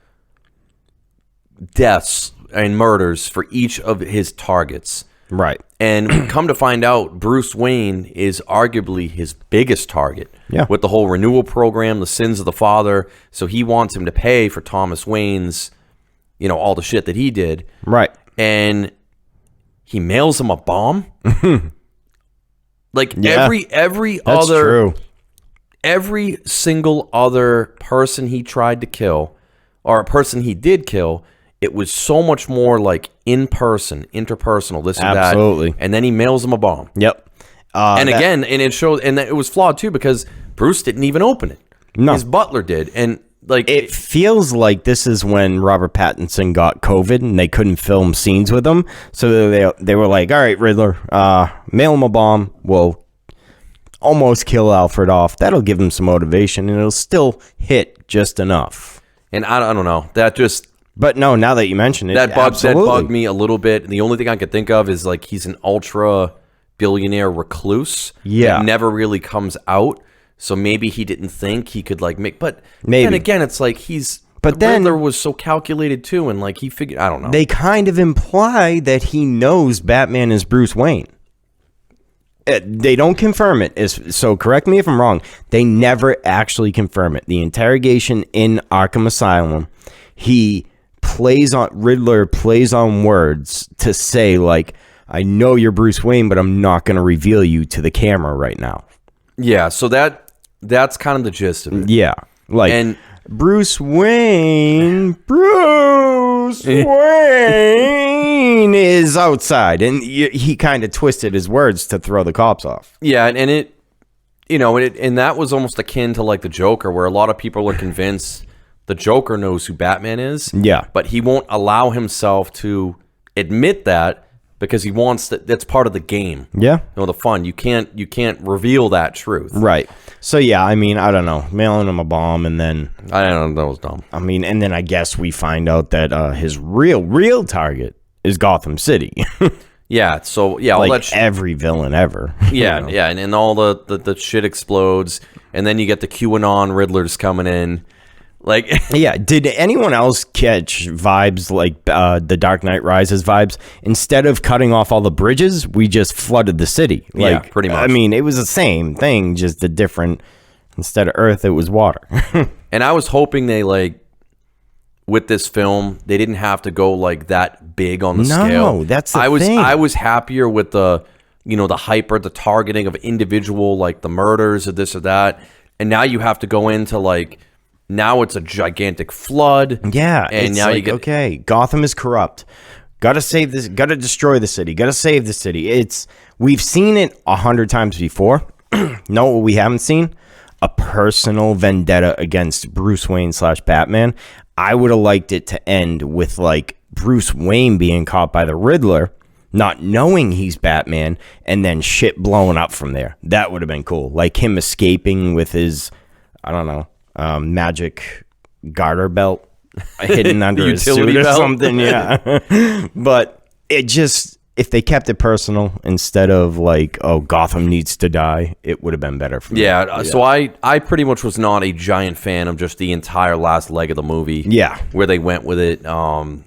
deaths and murders for each of his targets. Right. And come to find out, Bruce Wayne is arguably his biggest target. Yeah. With the whole renewal program, the sins of the father. So he wants him to pay for Thomas Wayne's, all the shit that he did. Right. And he mails him a bomb. Like every That's other true. Every single other person he tried to kill, or a person he did kill, it was so much more like in person, interpersonal, this and Absolutely. that. And then he mails him a bomb. Yep. And it showed, and it was flawed too because Bruce didn't even open it. No. His butler did. And like it feels like this is when Robert Pattinson got COVID and they couldn't film scenes with him. So they were like, all right, Riddler, mail him a bomb. We'll almost kill Alfred off. That'll give him some motivation and it'll still hit just enough. And I don't know. That just... But no, now that you mention it, that bugged me a little bit. And the only thing I could think of is like he's an ultra billionaire recluse. Yeah. That never really comes out. So maybe he didn't think he could like make... But maybe. then again, it's like But then Riddler was so calculated too. And like he figured... I don't know. They kind of imply that he knows Batman is Bruce Wayne. They don't confirm it. So correct me if I'm wrong. They never actually confirm it. The interrogation in Arkham Asylum, Riddler plays on words to say like, I know you're Bruce Wayne, but I'm not going to reveal you to the camera right now. Yeah, so that's kind of the gist of it. Yeah. Like, and Bruce Wayne is outside, and he kind of twisted his words to throw the cops off. Yeah, and it, and that was almost akin to like the Joker, where a lot of people are convinced the Joker knows who Batman is. Yeah, but he won't allow himself to admit that because he wants that's part of the game. Yeah, the fun. You can't reveal that truth. Right. So yeah, I mean, I don't know, mailing him a bomb, and then I don't know, that was dumb. I mean, and then I guess we find out that his real target is Gotham City. Yeah. So yeah, all like every villain ever. Yeah, yeah, and all the shit explodes, and then you get the QAnon Riddlers coming in. Like, yeah, did anyone else catch vibes like the Dark Knight Rises vibes? Instead of cutting off all the bridges, we just flooded the city. Like, yeah, pretty much. I mean, it was the same thing, just a different. Instead of earth, it was water. And I was hoping they with this film, they didn't have to go like that big on the scale. No, that's the thing. I was happier with the the targeting of individual like the murders or this or that, and now you have to go into like. Now it's a gigantic flood. Yeah, and now like, you get okay. Gotham is corrupt. Got to save this. Got to destroy the city. Got to save the city. We've seen it 100 times before. Know what we haven't seen? A personal vendetta against Bruce Wayne / Batman. I would have liked it to end with like Bruce Wayne being caught by the Riddler, not knowing he's Batman, and then shit blowing up from there. That would have been cool. Like him escaping with his, I don't know. Magic garter belt hidden under his suit or something. Yeah. But it just, if they kept it personal instead of like, oh, Gotham needs to die, it would have been better for me. Yeah. So I pretty much was not a giant fan of just the entire last leg of the movie. Yeah. Where they went with it. No.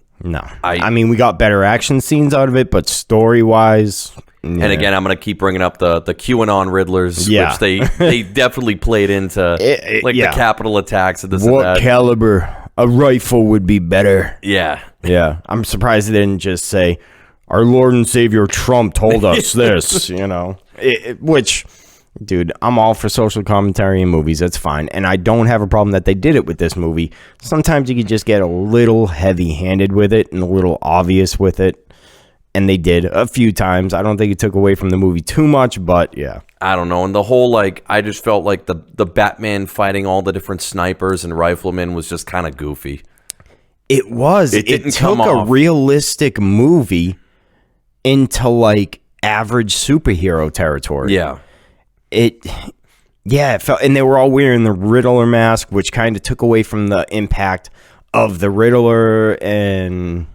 I mean, we got better action scenes out of it, but story-wise... Yeah. And again, I'm going to keep bringing up the QAnon Riddlers, which they definitely played into the Capitol attacks and this and that. What caliber? A rifle would be better. Yeah. Yeah. I'm surprised they didn't just say, our Lord and Savior Trump told us this, which, dude, I'm all for social commentary in movies. That's fine. And I don't have a problem that they did it with this movie. Sometimes you could just get a little heavy-handed with it and a little obvious with it. And they did a few times. I don't think it took away from the movie too much, but yeah. I don't know. And the whole, I just felt like the Batman fighting all the different snipers and riflemen was just kind of goofy. It was. It took a realistic movie into, average superhero territory. Yeah. It felt, and they were all wearing the Riddler mask, which kind of took away from the impact of the Riddler and...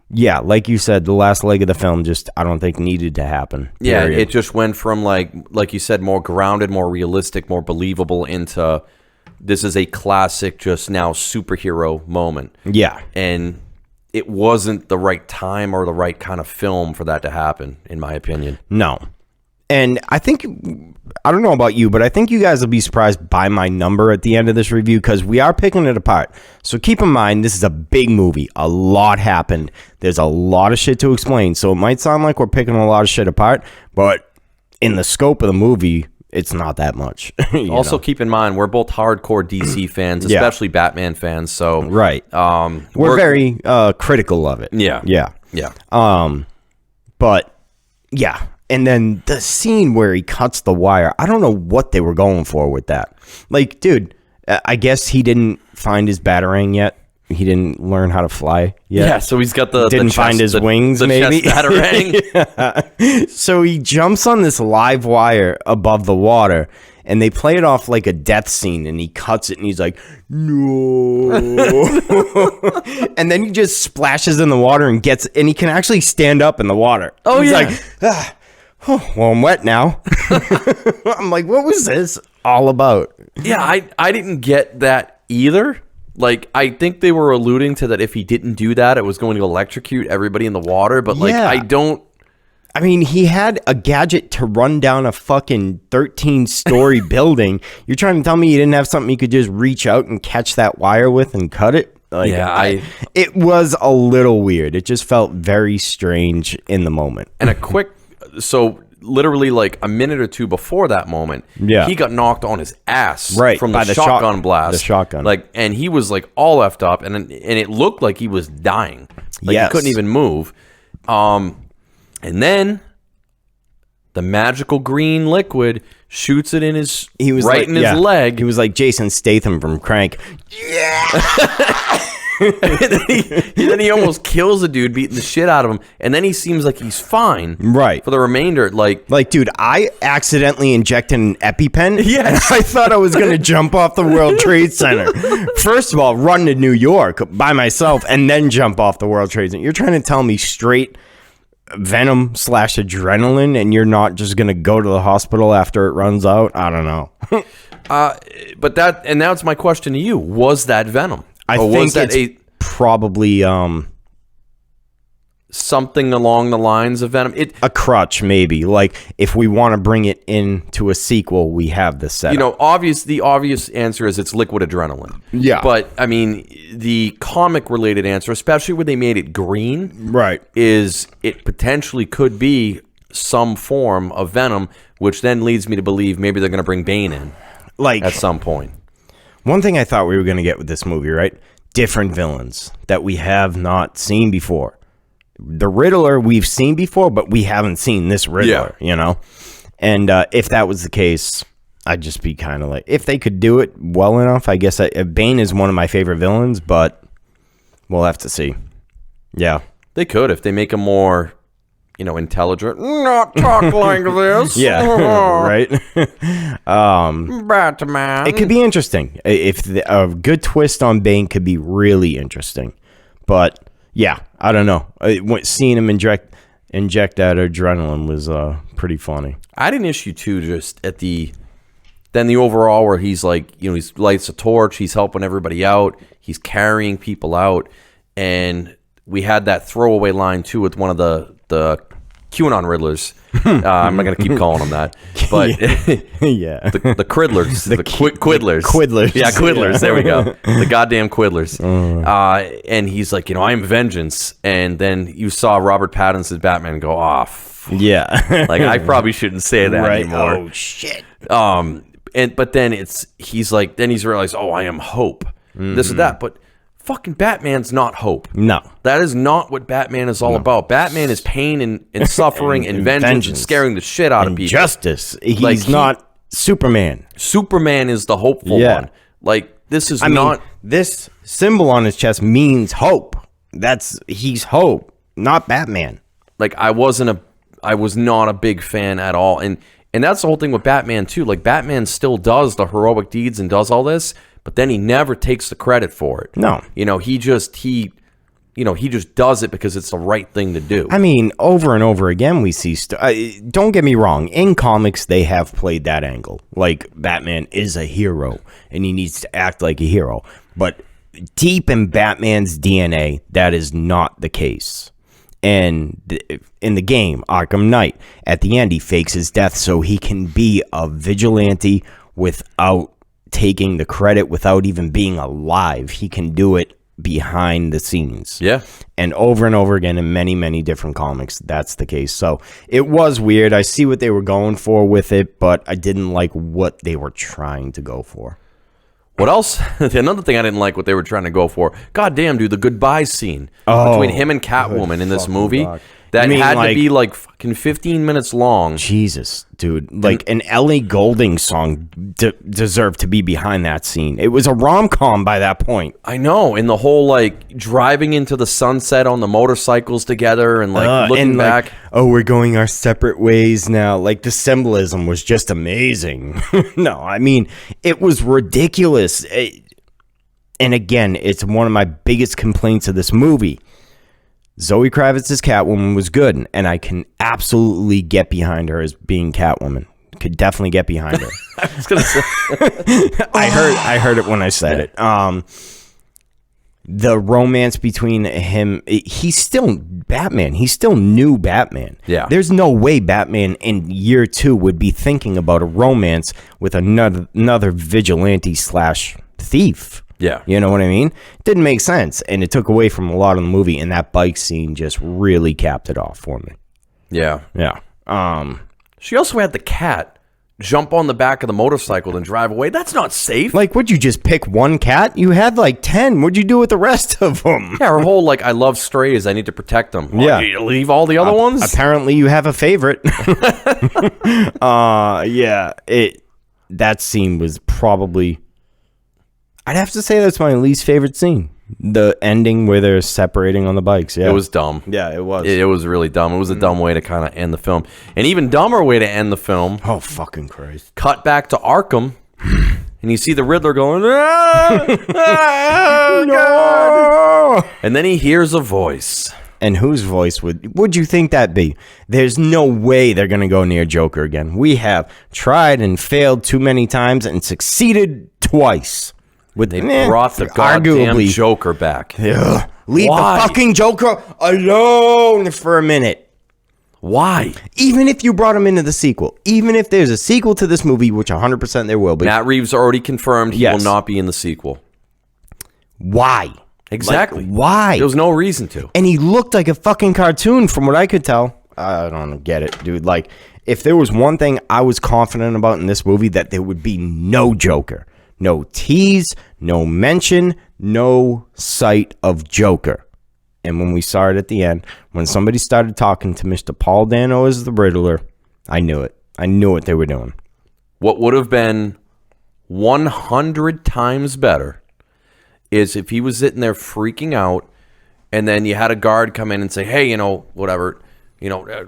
Yeah, like you said, the last leg of the film just, I don't think, needed to happen. Yeah, it just went from, like you said, more grounded, more realistic, more believable into this is a classic, just now superhero moment. Yeah. And it wasn't the right time or the right kind of film for that to happen, in my opinion. No. And I think, I don't know about you, but I think you guys will be surprised by my number at the end of this review because we are picking it apart. So keep in mind, this is a big movie. A lot happened. There's a lot of shit to explain. So it might sound like we're picking a lot of shit apart, but in the scope of the movie, it's not that much. Also, keep in mind, we're both hardcore DC fans, especially Batman fans. So right. We're very critical of it. Yeah. Yeah. Yeah. But yeah. And then the scene where he cuts the wire, I don't know what they were going for with that. Like, dude, I guess he didn't find his batarang yet. He didn't learn how to fly yet. Yeah, so he's got didn't find his wings, the maybe. chest batarang. Yeah. So he jumps on this live wire above the water, and they play it off like a death scene, and he cuts it, and he's like, no. And then he just splashes in the water and he can actually stand up in the water. Oh, he's yeah. like, well, I'm wet now. I'm like, what was this all about? Yeah, I didn't get that either. Like, I think they were alluding to that if he didn't do that, it was going to electrocute everybody in the water. But, like, Yeah. I mean, he had a gadget to run down a fucking 13-story building. You're trying to tell me you didn't have something you could just reach out and catch that wire with and cut it? Like, Yeah, it was a little weird. It just felt very strange in the moment. And so literally like a minute or two before that moment, Yeah. he got knocked on his ass Right, from by the the shotgun blast. the shotgun. Like, and he was like all effed up, and it looked like he was dying. Like, Yes. he couldn't even move. And then the magical green liquid shoots it in his his leg. He was like Jason Statham from Crank. and then he almost kills a dude, beating the shit out of him, and then he seems like he's fine, Right. for the remainder. Like, Dude, I accidentally injected an EpiPen. Yes. And I thought I was going to jump off the World Trade Center. First of all, run to New York by myself and then jump off the World Trade Center. You're trying to tell me straight venom / adrenaline and you're not just going to go to the hospital after it runs out? I don't know. but now it's my question to you: was that venom? I Or think was that it's probably something along the lines of venom? a crutch, maybe. Like, if we want to bring it into a sequel, we have this set. The obvious answer is it's liquid adrenaline. Yeah. But I mean, the comic related answer, especially when they made it green, Right. is it potentially could be some form of venom, which then leads me to believe maybe they're going to bring Bane in Like, at some point. one thing I thought we were going to get with this movie, right? Different villains that we have not seen before. The Riddler we've seen before, but we haven't seen this Riddler, you know? And if that was the case, I'd just be kind of like, if they could do it well enough, I guess Bane is one of my favorite villains, but we'll have to see. Yeah. They could if they make him more, intelligent. Not talk like this. Yeah, right? Batman. It could be interesting. A good twist on Bane could be really interesting. But, yeah, I don't know. Seeing him inject that adrenaline was pretty funny. I had an issue, too, just at the overall where he's like, he lights a torch, he's helping everybody out, he's carrying people out, and we had that throwaway line, too, with one of the QAnon Riddlers. I'm not going to keep calling them that. But Yeah. the Criddlers. The Quiddlers. Quiddlers. Yeah, Quiddlers. Yeah. There we go. The goddamn Quiddlers. And he's like, I am vengeance. And then you saw Robert Pattinson's Batman go off. Yeah. Like, I probably shouldn't say that anymore. Oh, shit. But then he's realized, I am hope. This or that. But fucking Batman's not hope. No. That is not what Batman is all about. Batman is pain and suffering and vengeance and scaring the shit out of people. Justice. He's not Superman. Superman is the hopeful one. Like, this is this symbol on his chest means hope. He's hope, not Batman. Like, I was not a big fan at all. And that's the whole thing with Batman too. Like, Batman still does the heroic deeds and does all this, but then he never takes the credit for it. No. He just does it because it's the right thing to do. I mean, over and over again, we see... don't get me wrong. In comics, they have played that angle. Like, Batman is a hero, and he needs to act like a hero. But deep in Batman's DNA, that is not the case. And in the game, Arkham Knight, at the end, he fakes his death so he can be a vigilante without taking the credit, without even being alive. He can do it behind the scenes. Yeah. And over again in many, many different comics, that's the case. So it was weird. I see what they were going for with it, but I didn't like what they were trying to go for. What else? Another thing I didn't like what they were trying to go for. God damn, dude, the goodbye scene between him and Catwoman in this movie. God. That You mean, had to like- be like fucking 15 minutes long. Jesus, dude. Like an Ellie Goulding song deserved to be behind that scene. It was a rom-com by that point. I know. And the whole like driving into the sunset on the motorcycles together and like looking and back. like, oh, we're going our separate ways now. Like the symbolism was just amazing. No, I mean, it was ridiculous. And again, it's one of my biggest complaints of this movie. Zoe Kravitz's Catwoman was good, and I can absolutely get behind her as being Catwoman. Could definitely get behind her. I was gonna say. I heard it when I said it. The romance between him, he's still Batman. He's still new Batman. Yeah. There's no way Batman in year 2 would be thinking about a romance with another vigilante / thief. Yeah. You know what I mean? It didn't make sense, and it took away from a lot of the movie, and that bike scene just really capped it off for me. Yeah. Yeah. She also had the cat jump on the back of the motorcycle and drive away. That's not safe. Like, would you just pick one cat? You had like 10. What'd you do with the rest of them? Yeah, her whole like, I love strays. I need to protect them. Yeah. You leave all the other ones? Apparently, you have a favorite. Yeah. That scene was probably... I'd have to say that's my least favorite scene. The ending where they're separating on the bikes. Yeah. It was dumb. Yeah, it was. It was really dumb. It was a dumb way to kind of end the film. An even dumber way to end the film, Oh, fucking Christ. cut back to Arkham, and you see the Riddler going, "Ah! Ah, God!" And then he hears a voice. And whose voice would you think that be? There's no way they're going to go near Joker again. We have tried and failed too many times and succeeded twice. They brought the goddamn Joker back. Ugh. Leave Why? the fucking Joker alone for a minute. Why? Even if you brought him into the sequel, even if there's a sequel to this movie, which 100% there will be. Matt Reeves already confirmed he Yes. will not be in the sequel. Why? Exactly. Like, why? There was no reason to. And he looked like a fucking cartoon from what I could tell. I don't get it, dude. Like, if there was one thing I was confident about in this movie, that there would be no Joker. No tease, no mention, no sight of Joker. And when we saw it at the end, when somebody started talking to Mr. Paul Dano as the Riddler, I knew it. I knew what they were doing. What would have been 100 times better is if he was sitting there freaking out, and then you had a guard come in and say, hey, whatever,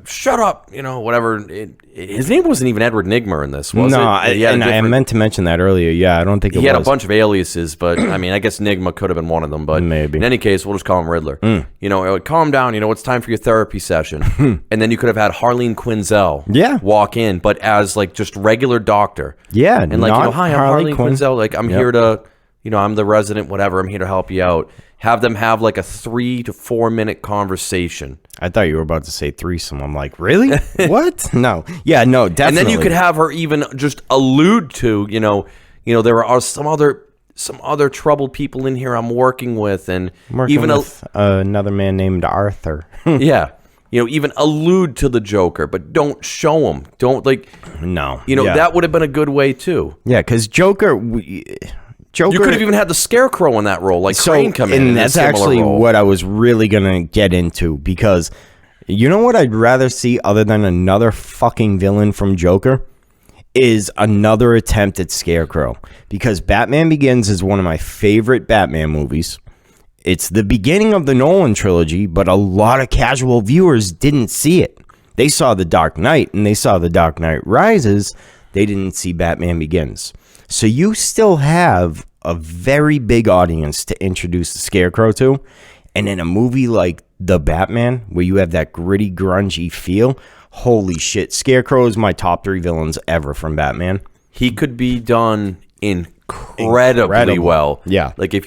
shut up, whatever. His name wasn't even Edward Nigma in this, was it? I meant to mention that earlier. Yeah, I don't think it was. He had a bunch of aliases, but I mean, I guess Nigma could have been one of them. But maybe. In any case, we'll just call him Riddler. Calm down. It's time for your therapy session. And then you could have had Harleen Quinzel walk in, but as like just regular doctor. Yeah, and like, hi, I'm Harley Harleen Quinn. Quinzel. Like, I'm here to, I'm the resident, whatever. I'm here to help you out. Have them have like a 3 to 4 minute conversation. I thought you were about to say threesome. I'm like, really? What? No. Yeah, no, definitely. And then you could have her even just allude to, there are some other troubled people in here I'm working with, and working even with another man named Arthur. yeah, even allude to the Joker, but don't show him. Don't No. That would have been a good way too. Yeah, because Joker. You could have even had the Scarecrow in that role, like Crane come in. And that's actually what I was really gonna get into, because you know what I'd rather see other than another fucking villain from Joker is another attempt at Scarecrow, because Batman Begins is one of my favorite Batman movies. It's the beginning of the Nolan trilogy, but a lot of casual viewers didn't see it. They saw The Dark Knight and they saw The Dark Knight Rises. They didn't see Batman Begins. So you still have a very big audience to introduce the Scarecrow to. And in a movie like The Batman, where you have that gritty, grungy feel, holy shit, Scarecrow is my top 3 villains ever from Batman. He could be done incredibly well. Yeah. Like if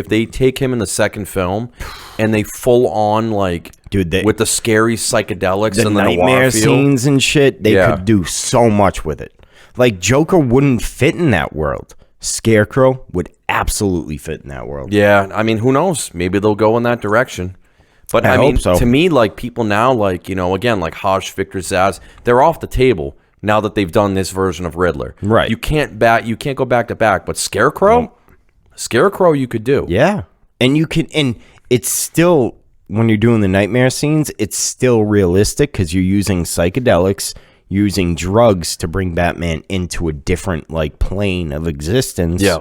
they take him in the second film and they full on with the scary psychedelics The and the nightmare noir feel, scenes and shit, they could do so much with it. Like, Joker wouldn't fit in that world. Scarecrow would absolutely fit in that world. Yeah, I mean, who knows? Maybe they'll go in that direction. But I mean, hope so. to me, like people now, again, like Haj, Victor Zaz, they're off the table. now that they've done this version of Riddler. Right. You can't go back to back, but Scarecrow you could do. Yeah. And you can, and it's still, when you're doing the nightmare scenes, it's still realistic because you're using psychedelics, using drugs to bring Batman into a different like plane of existence. Yeah.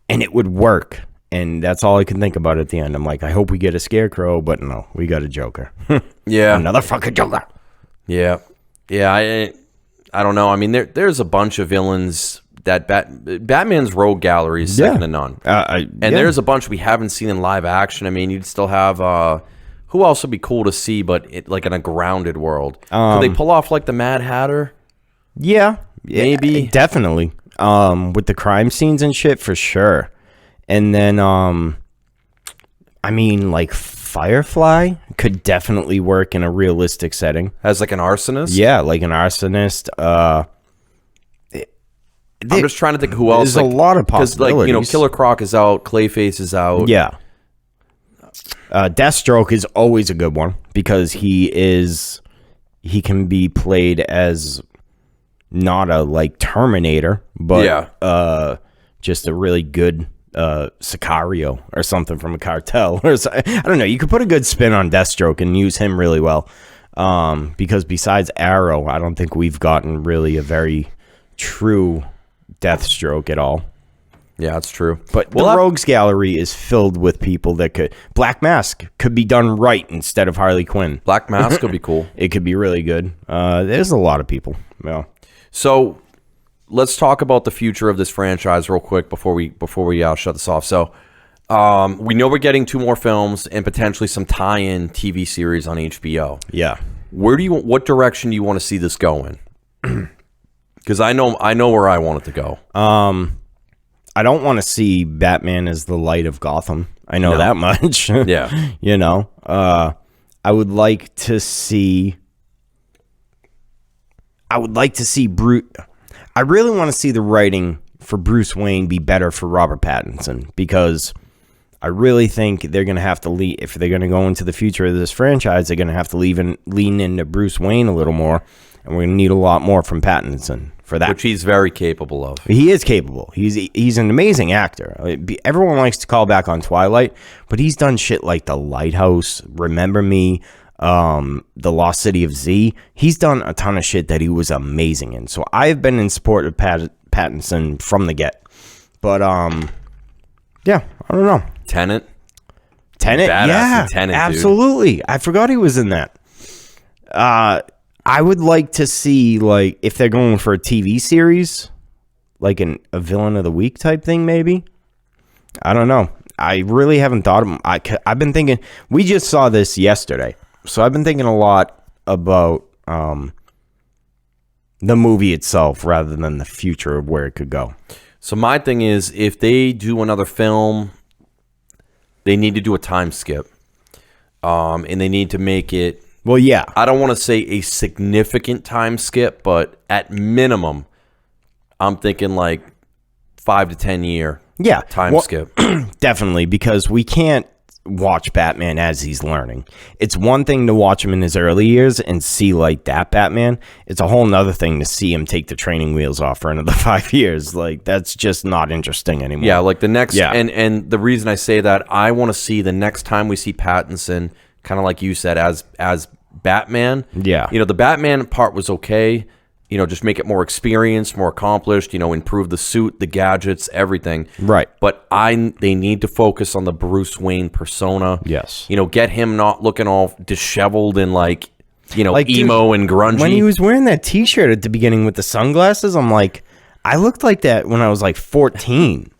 And it would work. And that's all I can think about at the end. I'm like, I hope we get a Scarecrow, but no, we got a Joker. Yeah. Another fucking Joker. Yeah. Yeah, I don't know. I mean, there's a bunch of villains that Batman's rogue gallery is second to none. There's a bunch we haven't seen in live action. I mean, you'd still have who else would be cool to see, but like in a grounded world. Could they pull off like the Mad Hatter? Yeah, maybe, definitely. With the crime scenes and shit, for sure. And then, I mean, like Firefly could definitely work in a realistic setting as like an arsonist. Yeah, like an arsonist. I'm just trying to think who else. There's a lot of possibilities. Like, Killer Croc is out, Clayface is out. Yeah. Deathstroke is always a good one because he can be played as not a like Terminator, but just a really good Sicario or something from a cartel. Or I don't know. You could put a good spin on Deathstroke and use him really well. Because besides Arrow, I don't think we've gotten really a very true Deathstroke at all. Yeah, that's true. But the Rogues Gallery is filled with people that could... Black Mask could be done right instead of Harley Quinn. Black Mask could be cool. It could be really good. There's a lot of people. Yeah. So let's talk about the future of this franchise real quick before we shut this off. So we know we're getting 2 more films and potentially some tie-in TV series on HBO. Yeah. What direction do you want to see this going? Because I know where I want it to go. I don't want to see Batman as the light of Gotham. I know that much. Yeah. You know, I would like to see Bruce. I really want to see the writing for Bruce Wayne be better for Robert Pattinson, because I really think they're going to have to if they're going to go into the future of this franchise, they're going to have to lean into Bruce Wayne a little more, and we're going to need a lot more from Pattinson for that. Which he's very capable of. He is capable. He's an amazing actor. Everyone likes to call back on Twilight, but he's done shit like The Lighthouse, Remember Me, The Lost City of Z. He's done a ton of shit that he was amazing in. So I've been in support of Pattinson from the get. But yeah, I don't know. Tenet, yeah, Tenet, absolutely. Dude. I forgot he was in that. I would like to see, like, if they're going for a TV series, like a villain of the week type thing, maybe. I don't know. I really haven't thought of. I've been thinking. We just saw this yesterday, so I've been thinking a lot about the movie itself rather than the future of where it could go. So my thing is, if they do another film, they need to do a time skip, and they need to make it. Well, yeah. I don't want to say a significant time skip, but at minimum, I'm thinking like 5 to 10 year time skip. Definitely, because we can't watch Batman as he's learning. It's one thing to watch him in his early years and see like that Batman. It's a whole nother thing to see him take the training wheels off for another 5 years. Like, that's just not interesting anymore. Yeah, like the next... Yeah. And the reason I say that, I want to see the next time we see Pattinson... kind of like you said, as Batman. Yeah. You know, the Batman part was okay. You know, just make it more experienced, more accomplished, you know, improve the suit, the gadgets, everything. Right. But they need to focus on the Bruce Wayne persona. Yes. You know, get him not looking all disheveled and like, you know, like, emo dude, and grungy. When he was wearing that t-shirt at the beginning with the sunglasses, I'm like, I looked like that when I was like 14.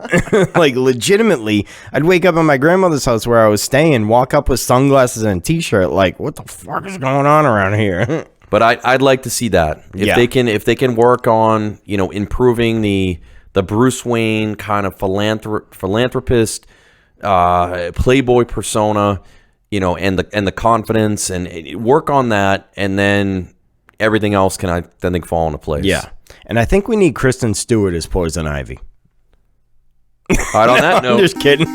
Like, legitimately, I'd wake up at my grandmother's house where I was staying, walk up with sunglasses and a t-shirt, like, what the fuck is going on around here? But I'd like to see that. If they can work on, you know, improving the Bruce Wayne kind of philanthropist, playboy persona, you know, and the confidence, and work on that, and then everything else can, I think, fall into place. Yeah. And I think we need Kristen Stewart as Poison Ivy. All right, on that note. I'm just kidding.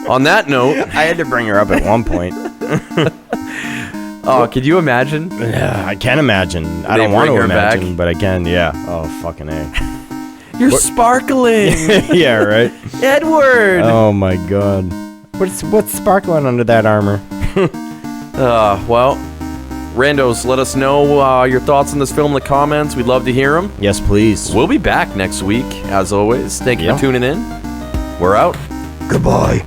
On that note. I had to bring her up at one point. Oh, could you imagine? Yeah, I can imagine. I They don't want bring to her back? imagine, but I can. Yeah. Oh, fucking A. You're sparkling, Yeah, right. Edward. Oh my god. What's sparkling under that armor? Well, randos, let us know your thoughts on this film in the comments. We'd love to hear them. Yes, please. We'll be back next week, as always. Thank you Yeah. for tuning in. We're out. Goodbye.